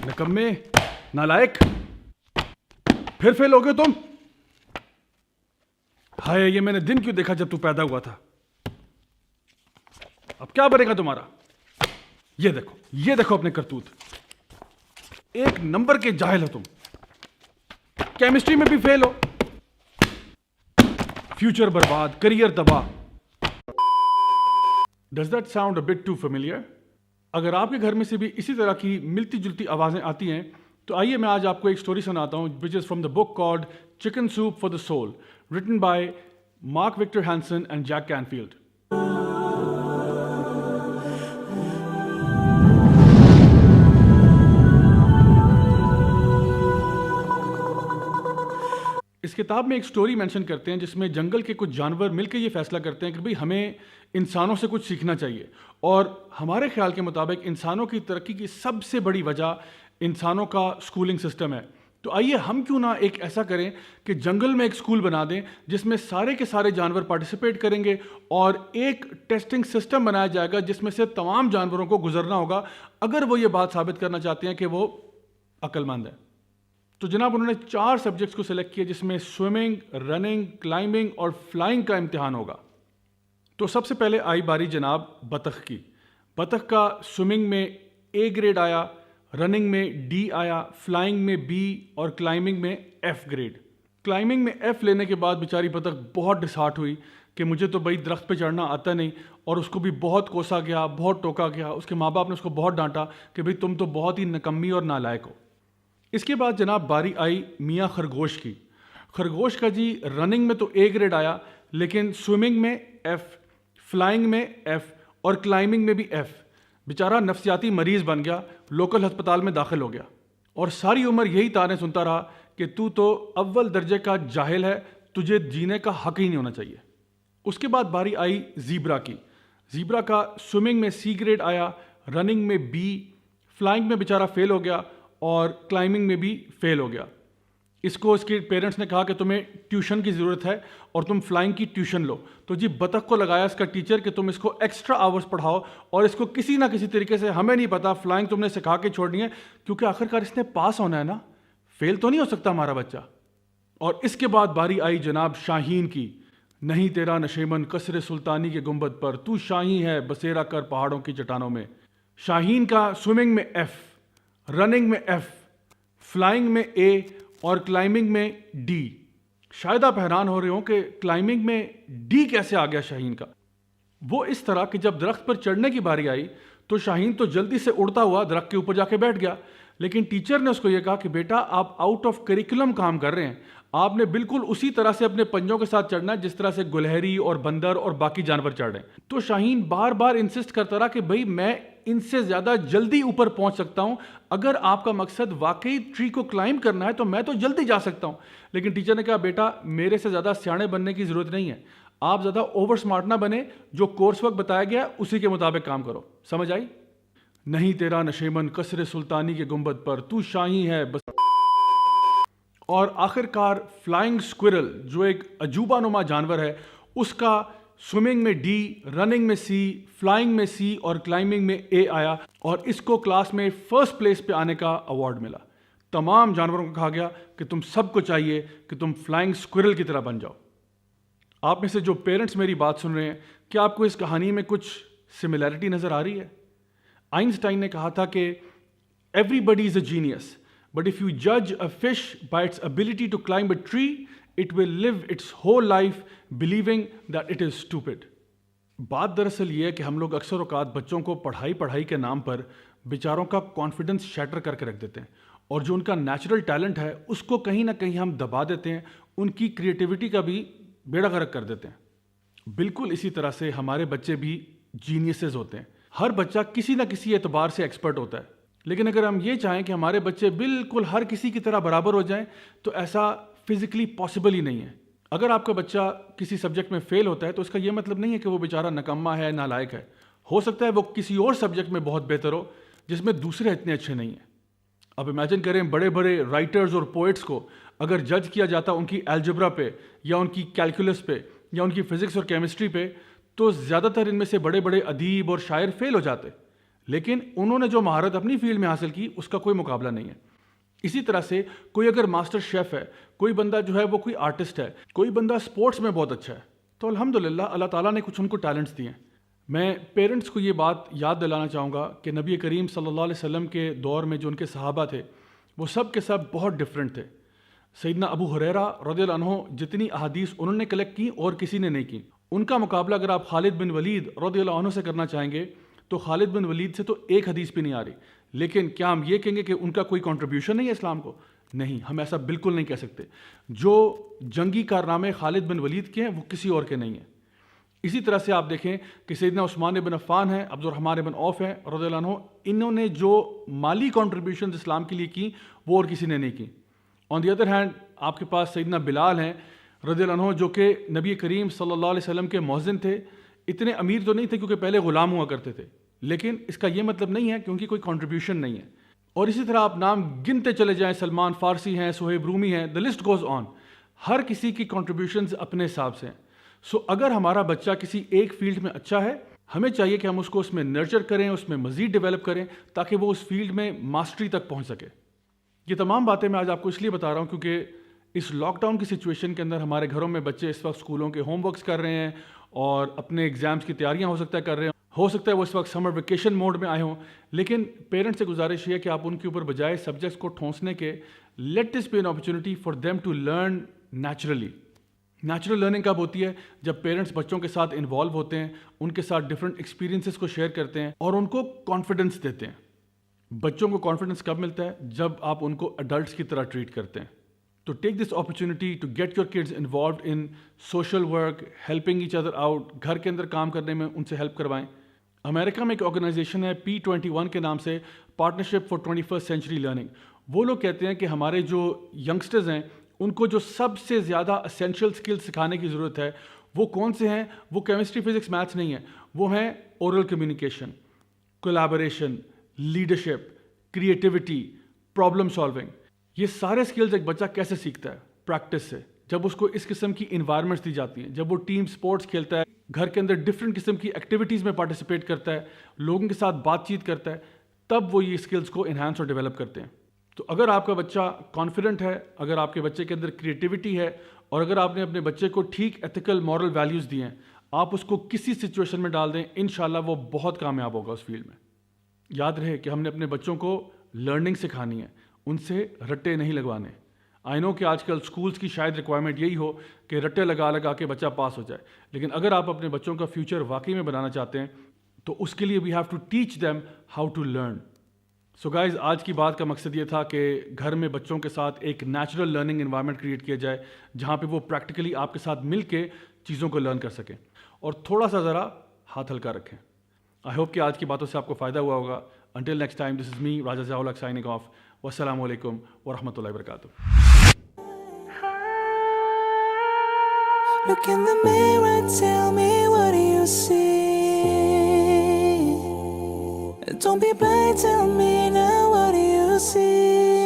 निकम्मे, नालायक, फिर फेल हो गए तुम। हाय, ये मैंने दिन क्यों देखा जब तू पैदा हुआ था। अब क्या बनेगा तुम्हारा। ये देखो अपने करतूत। एक नंबर के जाहिल हो तुम। केमिस्ट्री में भी फेल हो, फ्यूचर बर्बाद, करियर तबाह। Does that sound a bit too familiar? अगर आपके घर में से भी इसी तरह की मिलती जुलती आवाजें आती हैं तो आइए मैं आज आपको एक स्टोरी सुनाता हूं which is from the book called chicken soup for the soul, written by Mark Victor Hansen and Jack Canfield. इस किताब में एक स्टोरी मेंशन करते हैं जिसमें जंगल के कुछ जानवर मिलकर ये फैसला करते हैं कि भाई हमें इंसानों से कुछ सीखना चाहिए, और हमारे ख्याल के मुताबिक इंसानों की तरक्की की सबसे बड़ी वजह इंसानों का स्कूलिंग सिस्टम है। तो आइए हम क्यों ना एक ऐसा करें कि जंगल में एक स्कूल बना दें जिसमें सारे के सारे जानवर पार्टिसिपेट करेंगे और एक टेस्टिंग सिस्टम बनाया जाएगा जिसमें से तमाम जानवरों को गुजरना होगा अगर वो ये बात साबित करना चाहते हैं कि वो अक्लमंद है। तो जनाब उन्होंने 4 सब्जेक्ट्स को सिलेक्ट किया जिसमें स्विमिंग, रनिंग, क्लाइंबिंग और फ्लाइंग का इम्तिहान होगा। तो सबसे पहले आई बारी जनाब बतख की। बतख का स्विमिंग में A ग्रेड आया, रनिंग में D आया, फ्लाइंग में B और क्लाइंबिंग में F ग्रेड। क्लाइंबिंग में F लेने के बाद बेचारी बतख बहुत डिसहार्ट हुई कि मुझे तो भाई दरख्त पे चढ़ना आता नहीं, और उसको भी बहुत कोसा गया, बहुत टोका गया। उसके माँ बाप ने उसको बहुत डांटा कि भाई तुम तो बहुत ही निकम्मी और नालायक हो। इसके बाद जनाब बारी आई मियाँ खरगोश की। खरगोश का जी रनिंग में तो A ग्रेड आया, लेकिन स्विमिंग में F, फ्लाइंग में F और क्लाइंबिंग में भी F। बेचारा नफ्सियाती मरीज बन गया, लोकल अस्पताल में दाखिल हो गया और सारी उम्र यही ताने सुनता रहा कि तू तो अव्वल दर्जे का जाहिल है, तुझे जीने का हक ही नहीं होना चाहिए। उसके बाद बारी आई ज़ीब्रा की। ज़ीब्रा का स्विमिंग में C ग्रेड आया, रनिंग में B, फ्लाइंग में बेचारा फेल हो गया और क्लाइंबिंग में भी फेल हो गया। इसको इसके पेरेंट्स ने कहा कि तुम्हें ट्यूशन की ज़रूरत है और तुम फ्लाइंग की ट्यूशन लो। तो जी बतख को लगाया इसका टीचर कि तुम इसको एक्स्ट्रा आवर्स पढ़ाओ और इसको किसी ना किसी तरीके से, हमें नहीं पता, फ्लाइंग तुमने सिखा के छोड़नी है, क्योंकि आखिरकार इसने पास होना है ना, फेल तो नहीं हो सकता हमारा बच्चा। और इसके बाद बारी आई जनाब शाहीन की। नहीं तेरा नशेमन कसरे सुल्तानी के गुंबद पर, तू शाही है बसेरा कर पहाड़ों की चट्टानों में। शाहीन का स्विमिंग में F, रनिंग में F, फ्लाइंग में A और क्लाइंबिंग में D। शायद आप हैरान हो रहे हो कि क्लाइंबिंग में D कैसे आ गया शाहीन का। वो इस तरह कि जब दरख्त पर चढ़ने की बारी आई तो शाहीन तो जल्दी से उड़ता हुआ दरख्त के ऊपर जाके बैठ गया, लेकिन टीचर ने उसको ये कहा कि बेटा आप आउट ऑफ करिकुलम काम कर रहे हैं, आपने बिल्कुल उसी तरह से अपने पंजों के साथ चढ़ना है जिस तरह से गुलहरी और बंदर और बाकी जानवर चढ़ रहे हैं। तो शाहीन बार बार इंसिस्ट करता रहा कि भाई मैं इनसे ज़्यादा जल्दी ऊपर पहुंच सकता हूं, अगर आपका मकसद वाकई ट्री को क्लाइंब करना है तो मैं तो जल्दी जा सकता हूं। लेकिन टीचर ने कहा बेटा मेरे से ज़्यादा सियाने बनने की ज़रूरत नहीं है, आप ज़्यादा ओवर स्मार्ट ना बने, जो कोर्स वर्क बताया गया उसी के मुताबिक काम करो। समझ आई? नहीं तेरा नशेमन कसरे सुल्तानी के गुंबद पर, तू शाही है बस। और आखिरकार फ्लाइंग स्क्विरल जो एक अजूबा नुमा जानवर है, उसका स्विमिंग में D, रनिंग में C, फ्लाइंग में C और क्लाइंबिंग में A आया और इसको क्लास में फर्स्ट प्लेस पे आने का अवार्ड मिला। तमाम जानवरों को कहा गया कि तुम सबको चाहिए कि तुम फ्लाइंग स्क्विरल की तरह बन जाओ। आप में से जो पेरेंट्स मेरी बात सुन रहे हैं, क्या आपको इस कहानी में कुछ सिमिलैरिटी नज़र आ रही है? आइंस्टाइन ने कहा था कि everybody is a genius, but if you judge a fish by its ability to climb a tree, it will live its whole life believing that it is stupid. बात दरअसल ये है कि हम लोग अक्सर औकात बच्चों को पढ़ाई के नाम पर बेचारों का कॉन्फिडेंस शैटर करके रख देते हैं और जो उनका नेचुरल टैलेंट है उसको कहीं ना कहीं हम दबा देते हैं, उनकी क्रिएटिविटी का भी बेड़ा गर्क कर देते हैं। बिल्कुल इसी तरह से हमारे बच्चे भी जीनियसेस होते हैं। हर बच्चा किसी ना किसी एतबार से एक्सपर्ट होता है, लेकिन अगर हम ये चाहें कि हमारे बच्चे बिल्कुल हर किसी की तरह बराबर हो जाएं तो ऐसा फिजिकली पॉसिबल ही नहीं है। अगर आपका बच्चा किसी सब्जेक्ट में फेल होता है तो इसका ये मतलब नहीं है कि वो बेचारा नकम्मा है, नालायक है। हो सकता है वो किसी और सब्जेक्ट में बहुत बेहतर हो जिसमें दूसरे इतने अच्छे नहीं हैं। अब इमेजिन करें बड़े बड़े राइटर्स और पोइट्स को अगर जज किया जाता उनकी एल्जेब्रा पे या उनकी कैलकुलस पे या उनकी फिजिक्स और केमिस्ट्री पे, तो ज़्यादातर इनमें से बड़े बड़े अदीब और शायर फेल हो जाते। لیکن انہوں نے جو مہارت اپنی فیلڈ میں حاصل کی اس کا کوئی مقابلہ نہیں ہے. اسی طرح سے کوئی اگر ماسٹر شیف ہے, کوئی بندہ جو ہے وہ کوئی آرٹسٹ ہے, کوئی بندہ سپورٹس میں بہت اچھا ہے, تو الحمدللہ اللہ تعالیٰ نے کچھ ان کو ٹیلنٹس دیے ہیں. میں پیرنٹس کو یہ بات یاد دلانا چاہوں گا کہ نبی کریم صلی اللہ علیہ وسلم کے دور میں جو ان کے صحابہ تھے وہ سب کے سب بہت ڈفرینٹ تھے. سیدنا ابو ہریرہ رضی اللہ عنہ جتنی احادیث انہوں نے کلیکٹ کی اور کسی نے نہیں کی, ان کا مقابلہ اگر آپ خالد بن ولید رضی اللہ عنہ سے کرنا چاہیں گے تو خالد بن ولید سے تو ایک حدیث بھی نہیں آ رہی. لیکن کیا ہم یہ کہیں گے کہ ان کا کوئی کنٹریبیوشن نہیں ہے اسلام کو؟ نہیں, ہم ایسا بالکل نہیں کہہ سکتے. جو جنگی کارنامے خالد بن ولید کے ہیں وہ کسی اور کے نہیں ہیں. اسی طرح سے آپ دیکھیں کہ سیدنا عثمان بن عفان ہیں, عبد الرحمن بن عوف ہیں رضی اللہ عنہ, انہوں نے جو مالی کنٹریبیوشنز اسلام کے لیے کی وہ اور کسی نے نہیں کی. آن دی ادر ہینڈ آپ کے پاس سیدنا بلال ہیں رضی اللہ عنہ جو کہ نبی کریم صلی اللہ علیہ وسلم کے مؤذن تھے. اتنے امیر تو نہیں تھے کیونکہ پہلے غلام ہوا کرتے تھے, لیکن اس کا یہ مطلب نہیں ہے کہ ان کی کوئی کنٹریبیوشن نہیں ہے. اور اسی طرح آپ نام گنتے چلے جائیں, سلمان فارسی ہیں, صہیب رومی ہیں, the list goes on. ہر کسی کی کنٹریبیوشنز اپنے حساب سے ہیں. سو اگر ہمارا بچہ کسی ایک فیلڈ میں اچھا ہے, ہمیں چاہیے کہ ہم اس کو اس میں نرچر کریں, اس میں مزید ڈیولپ کریں تاکہ وہ اس فیلڈ میں ماسٹری تک پہنچ سکے. یہ تمام باتیں میں آج آپ کو اس لیے بتا رہا ہوں کیونکہ اس لاک ڈاؤن کی سچویشن کے اندر ہمارے گھروں میں بچے اس وقت اسکولوں کے ہوم ورکس کر رہے ہیں اور اپنے ایگزامس کی تیاریاں ہو سکتا ہے کر رہے ہیں, ہو سکتا ہے وہ اس وقت سمر ویکیشن موڈ میں آئے ہوں. لیکن پیرنٹس سے گزارش یہ ہے کہ آپ ان کے اوپر بجائے سبجیکٹس کو ٹھونسنے کے, let this be an opportunity for them to learn naturally. Natural learning کب ہوتی ہے؟ جب پیرنٹس بچوں کے ساتھ انوالو ہوتے ہیں, ان کے ساتھ ڈفرینٹ ایکسپیرینسز کو شیئر کرتے ہیں اور ان کو کانفیڈنس دیتے ہیں. بچوں کو کانفیڈنس کب ملتا ہے؟ جب آپ ان کو ایڈلٹس کی طرح ٹریٹ کرتے ہیں. تو take this opportunity to get your kids involved in social work, helping each other out, گھر کے اندر کام کرنے میں ان سے ہیلپ کروائیں. امریکہ میں ایک آرگنائزیشن ہے P21 کے نام سے, partnership for 21st century learning. وہ لوگ کہتے ہیں کہ ہمارے جو ینگسٹرز ہیں ان کو جو سب سے زیادہ اسینشیل اسکل سکھانے کی ضرورت ہے وہ کون سے ہیں؟ وہ کیمسٹری, فزکس, میتھس نہیں ہیں, وہ ہیں oral communication, collaboration, leadership, creativity, problem solving. یہ سارے اسکلز ایک بچہ کیسے سیکھتا ہے؟ پریکٹس سے. جب اس کو اس قسم کی انوائرمنٹس دی جاتی ہیں, جب وہ ٹیم سپورٹس کھیلتا ہے, گھر کے اندر ڈفرینٹ قسم کی ایکٹیویٹیز میں پارٹیسپیٹ کرتا ہے, لوگوں کے ساتھ بات چیت کرتا ہے, تب وہ یہ اسکلز کو انہانس اور ڈیولپ کرتے ہیں. تو اگر آپ کا بچہ کانفیڈنٹ ہے, اگر آپ کے بچے کے اندر کریٹیوٹی ہے اور اگر آپ نے اپنے بچے کو ٹھیک ایتھیکل مورل ویلیوز دیے ہیں, آپ اس کو کسی سچویشن میں ڈال دیں, انشاءاللہ وہ بہت کامیاب ہوگا اس فیلڈ میں. یاد رہے کہ ہم نے اپنے بچوں کو لرننگ سکھانی ہے, ان سے رٹے نہیں لگوانے. آئی نو کہ آج کل اسکولس کی شاید ریکوائرمنٹ یہی ہو کہ رٹے لگا لگا کے بچہ پاس ہو جائے, لیکن اگر آپ اپنے بچوں کا فیوچر واقعی میں بنانا چاہتے ہیں تو اس کے لیے we have to teach them how to learn. So guys, آج کی بات کا مقصد یہ تھا کہ گھر میں بچوں کے ساتھ ایک نیچرل لرننگ انوائرمنٹ کریٹ کیا جائے جہاں پہ وہ پریکٹیکلی آپ کے ساتھ مل کے چیزوں کو لرن کر سکیں اور تھوڑا سا ذرا ہاتھ ہلکا رکھیں. آئی ہوپ کہ آج کی باتوں سے آپ کو فائدہ ہوا ہوگا. انٹل نیکسٹ ٹائم, دس از می راجہ ضیاء الحق سائننگ آف. والسلام علیکم ورحمۃ اللہ وبرکاتہ. Look in the mirror, tell me what do you see? Don't be blind, tell me now what do you see?